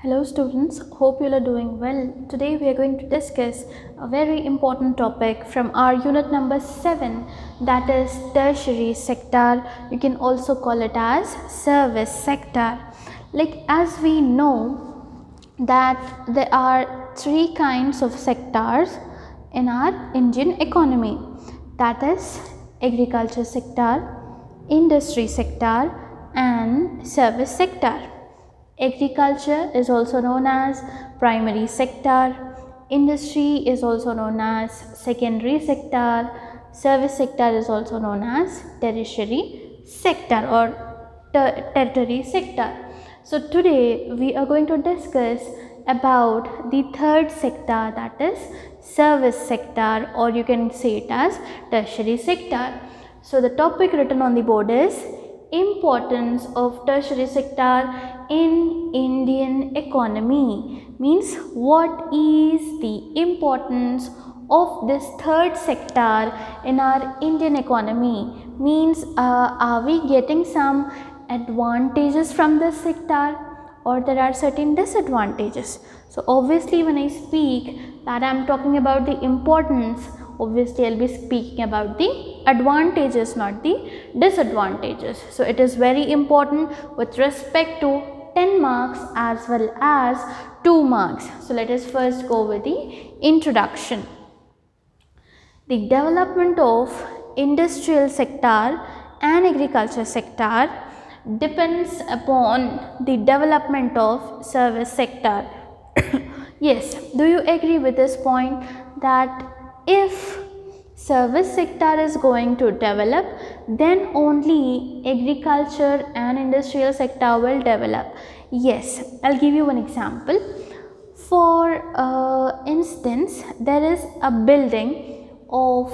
Hello students, hope you are doing well. Today we are going to discuss a very important topic from our unit number 7, that is tertiary sector. You can also call it as service sector. Like as we know that there are three kinds of sectors in our Indian economy, that is agriculture sector, industry sector and service sector. Agriculture is also known as primary sector, industry is also known as secondary sector, service sector is also known as tertiary sector or tertiary sector. So today we are going to discuss about the third sector, that is service sector, or you can say it as tertiary sector. So the topic written on the board is importance of tertiary sector in Indian economy. Means what is the importance of this third sector in our Indian economy? Means are we getting some advantages from this sector or there are certain disadvantages? So obviously when I speak that I am talking about the importance, obviously I will be speaking about the advantages, not the disadvantages. So it is very important with respect to 10 marks as well as 2 marks. So let us first go with the introduction. The development of industrial sector and agriculture sector depends upon the development of service sector. Yes, do you agree with this point that if service sector is going to develop, then only agriculture and industrial sector will develop? Yes, I'll give you one example. For instance, there is a building of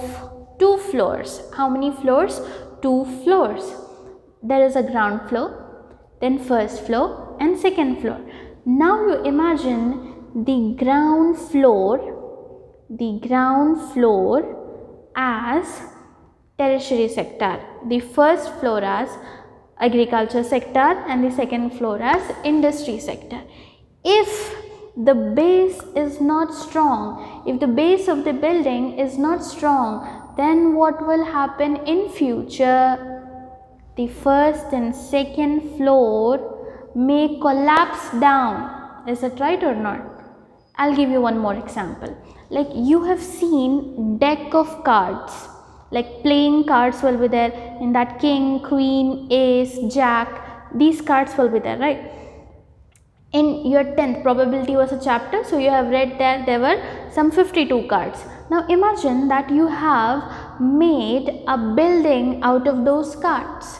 2 floors. How many floors? 2 floors. There is a ground floor, then first floor and second floor. Now you imagine the ground floor as tertiary sector, the first floor as agriculture sector and the second floor as industry sector. If the base is not strong, if the base of the building is not strong, then what will happen in future? The first and second floor may collapse down. Is it right or not? I'll give you one more example. Like you have seen deck of cards, like playing cards will be there in that king, queen, ace, jack. These cards will be there, right? In your 10th probability was a chapter, so you have read there were some 52 cards. Now imagine that you have made a building out of those cards.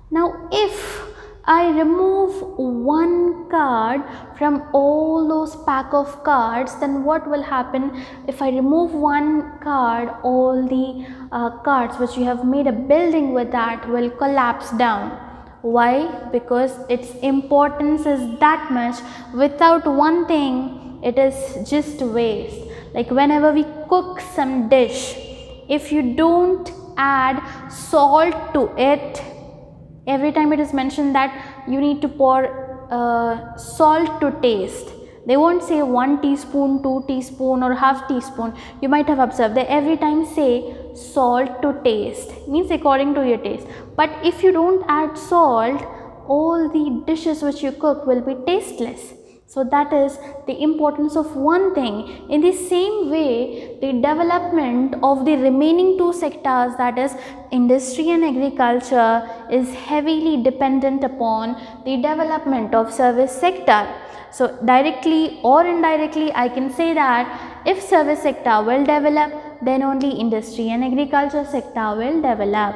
Now if I remove one card from all those pack of cards, then what will happen? If I remove one card, all the cards which you have made a building with that will collapse down. Why? Because its importance is that much. Without one thing, it is just waste. Like whenever we cook some dish, if you don't add salt to it, every time it is mentioned that you need to pour salt to taste. They won't say 1 teaspoon, 2 teaspoon or half teaspoon. You might have observed they every time say salt to taste, means according to your taste. But if you don't add salt, all the dishes which you cook will be tasteless. So that is the importance of one thing. In the same way, the development of the remaining 2 sectors, that is industry and agriculture, is heavily dependent upon the development of service sector. So directly or indirectly I can say that if service sector will develop, then only industry and agriculture sector will develop.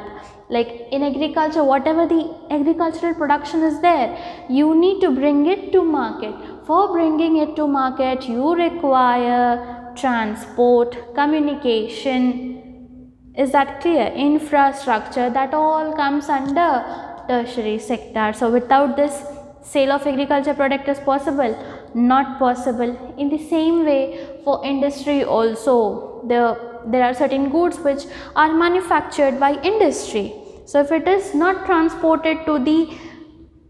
Like in agriculture, whatever the agricultural production is there, you need to bring it to market. For bringing it to market, you require transport, communication. Is that clear? Infrastructure, that all comes under tertiary sector. So without this, sale of agriculture product is possible? Not possible. In the same way, for industry also, there are certain goods which are manufactured by industry. So if it is not transported to the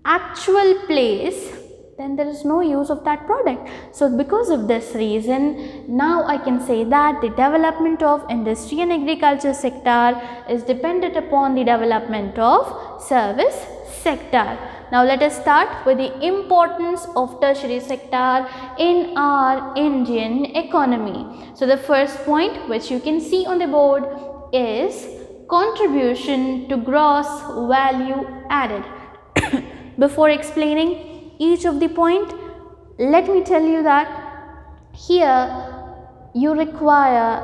actual place, then there is no use of that product. So because of this reason, now I can say that the development of industry and agriculture sector is dependent upon the development of service sector. Now let us start with the importance of tertiary sector in our Indian economy. So the first point which you can see on the board is contribution to gross value added. Before explaining each of the point, let me tell you that here you require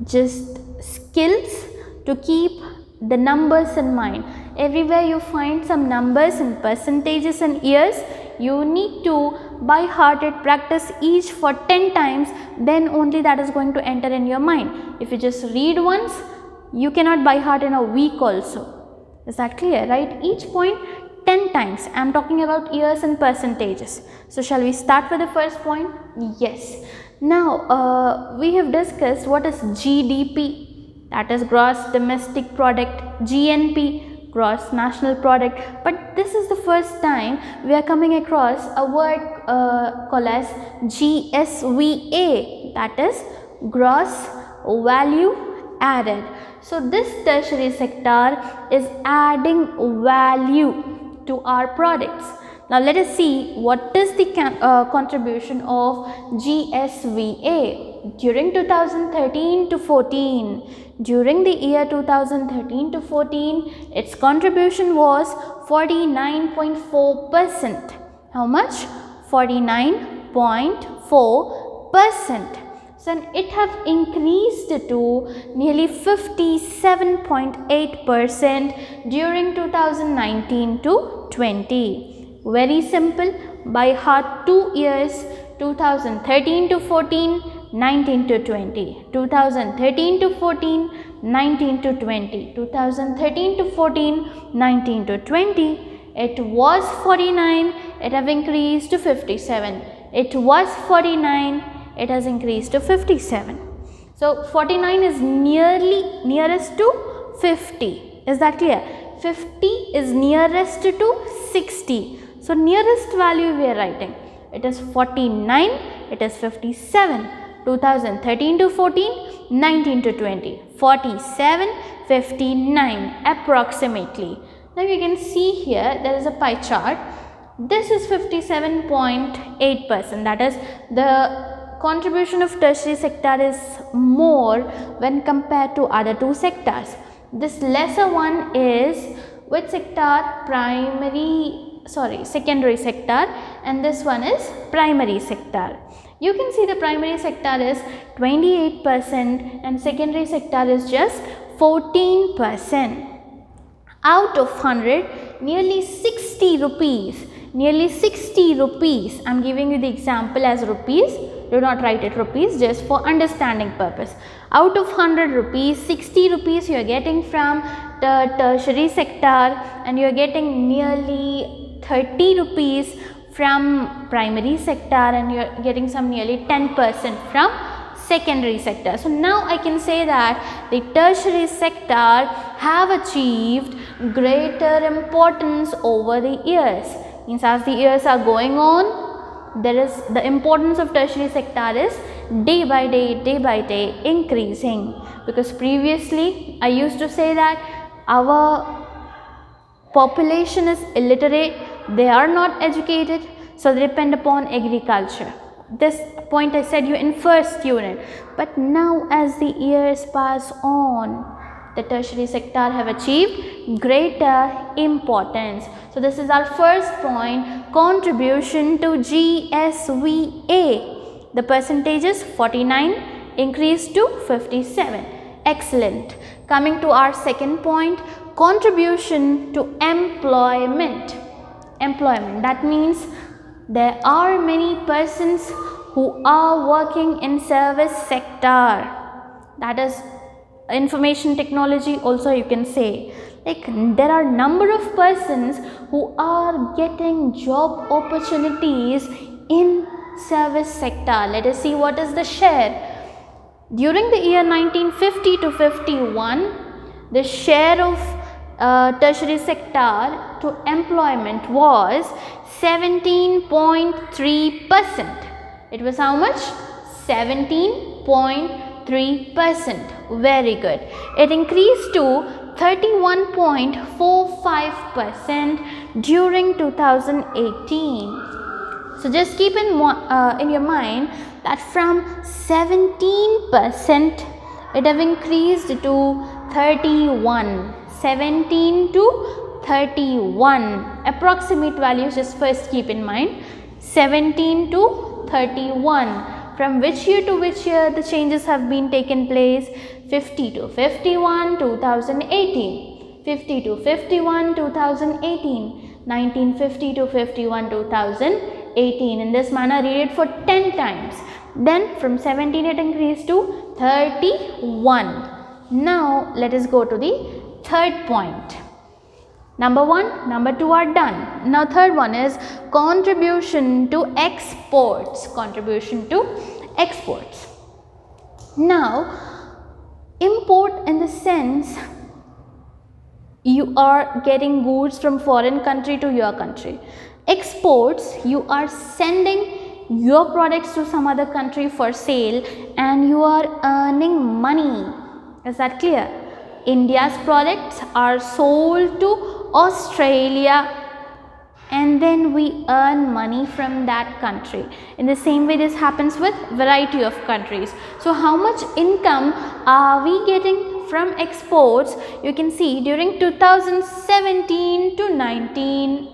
just skills to keep the numbers in mind. Everywhere you find some numbers in percentages and years, you need to by hearted practice each for 10 times, then only that is going to enter in your mind. If you just read once, you cannot by heart in a week also. Is that clear, right? Each point 10 times. I am talking about years and percentages. So shall we start with the first point? Yes. Now we have discussed what is GDP, that is gross domestic product, GNP, gross national product, but this is the first time we are coming across a word called as GSVA, that is gross value added. So this tertiary sector is adding value to our products. Now let us see what is the contribution of GSVA during 2013 to 14. During the year 2013 to 14, its contribution was 49.4%. How much? 49.4%. So it have increased to nearly 57.8% during 2019 to 20. Very simple, by heart 2 years, 2013 to 14, 19 to 20, 2013 to 14, 19 to 20, 2013 to 14, 19 to 20. It was 49, it have increased to 57. It was 49, it has increased to 57. So 49 is nearest to 50. Is that clear? 50 is nearest to 60. So nearest value we are writing. It is 49, it is 57. 2013 to 14, 19 to 20, 47, 59 approximately. Now you can see here there is a pie chart. This is 57.8%, that is the contribution of tertiary sector is more when compared to other two sectors. This lesser one is which sector? Secondary sector, and this one is primary sector. You can see the primary sector is 28% and secondary sector is just 14%. Out of 100, nearly 60 rupees. Nearly 60 rupees. I am giving you the example as rupees. Do not write it rupees, just for understanding purpose. Out of 100 rupees, 60 rupees you are getting from the tertiary sector, and you are getting nearly 30 rupees from primary sector, and you are getting some nearly 10% from secondary sector. So now I can say that the tertiary sector have achieved greater importance over the years. Means as the years are going on, there is the importance of tertiary sector is day by day increasing, because previously I used to say that our population is illiterate, they are not educated, so they depend upon agriculture. This point I said you in first unit, but now as the years pass on, the tertiary sector have achieved greater importance. So this is our first point, contribution to GSVA. The percentage is 49, increased to 57. Excellent. Coming to our second point, contribution to employment. Employment, that means there are many persons who are working in service sector. That is information technology also you can say. Like there are number of persons who are getting job opportunities in service sector. Let us see what is the share. During the year 1950 to 51, the share of tertiary sector to employment was 17.3%. It was how much? 17.3%. Very good. It increased to 31.45% during 2018. So just keep in your mind that from 17% it have increased to 31. 17 to 31. Approximate values just first keep in mind. 17 to 31. From which year to which year the changes have been taken place? 50 to 51, 2018. 50 to 51, 2018. 1950 to 51, 2018. In this manner, read it for 10 times. Then from 17 it increased to 31. Now let us go to the third point. Number 1, number 2 are done. Now third one is contribution to exports. Contribution to exports. Now import in the sense you are getting goods from foreign country to your country. Exports, you are sending your products to some other country for sale and you are earning money. Is that clear? India's products are sold to Australia and then we earn money from that country. In the same way this happens with variety of countries. So how much income are we getting from exports? You can see during 2017 to 19.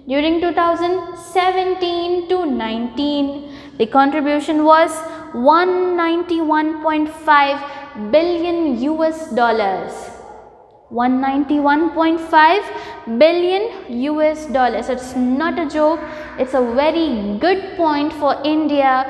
During 2017 to 19, the contribution was 191.5 billion US dollars. 191.5 billion US dollars. It's not a joke. It's a very good point for India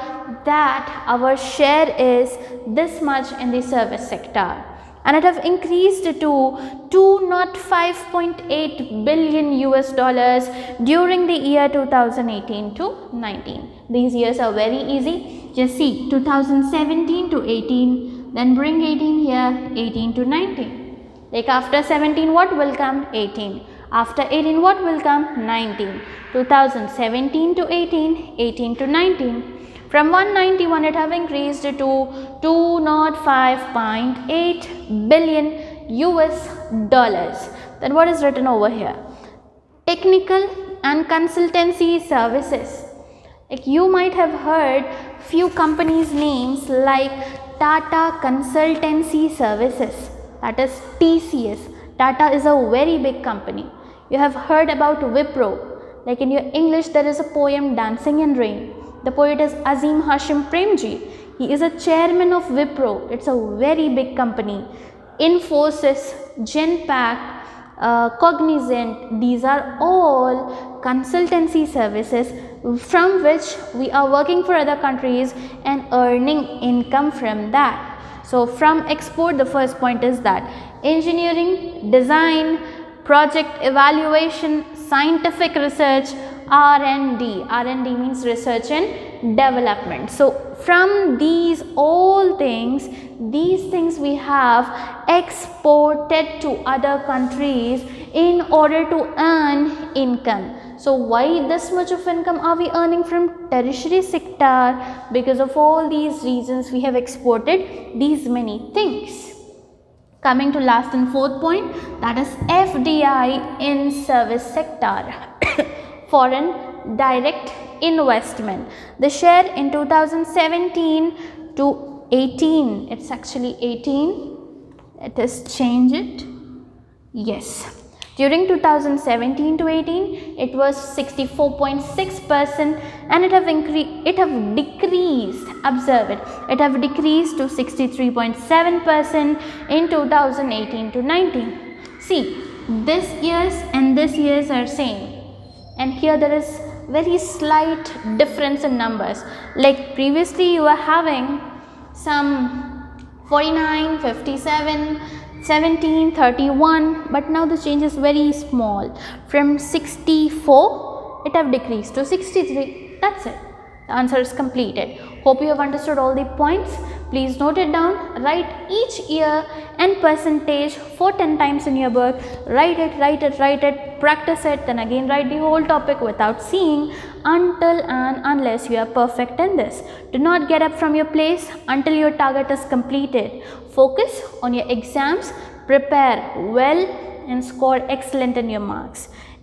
that our share is this much in the service sector. And it have increased to 205.8 billion US dollars during the year 2018 to 19. These years are very easy. Just see 2017 to 18, then bring 18 here, 18 to 19. Like after 17 what will come? 18. After 18 what will come? 19. 2017 to 18, 18 to 19. From 191 it have increased to 205.8 billion US dollars. Then what is written over here? Technical and consultancy services. Like you might have heard few companies names like Tata Consultancy Services, that is TCS. Tata is a very big company. You have heard about Wipro. Like in your English there is a poem Dancing in Rain. The poet is Azim Hashim Premji. He is a chairman of Wipro. It's a very big company. Infosys, Genpact, Cognizant, these are all consultancy services from which we are working for other countries and earning income from that. So from export, the first point is that engineering, design, project evaluation, scientific research, R&D. R&D means research and development. So from these all things, these things we have exported to other countries in order to earn income. So why this much of income are we earning from tertiary sector? Because of all these reasons we have exported these many things. Coming to last and fourth point, that is FDI in service sector. Foreign direct investment. The share in 2017 to 18, it's actually 18, let us change it, yes. During 2017 to 18, it was 64.6% and it have decreased, observe it, it have decreased to 63.7% in 2018 to 19. See, this years and this years are same. And here there is very slight difference in numbers. Like previously you were having some 49, 57, 17, 31, but now the change is very small. From 64, it have decreased to 63. That's it. The answer is completed. Hope you have understood all the points. Please note it down, write each year and percentage for 10 times in your book, write it, practice it, then again write the whole topic without seeing until and unless you are perfect in this. Do not get up from your place until your target is completed. Focus on your exams, prepare well and score excellent in your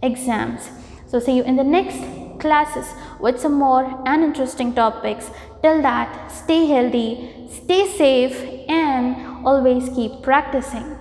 exams. So see you in the next classes with some more and interesting topics. Till that, stay healthy, stay safe and always keep practicing.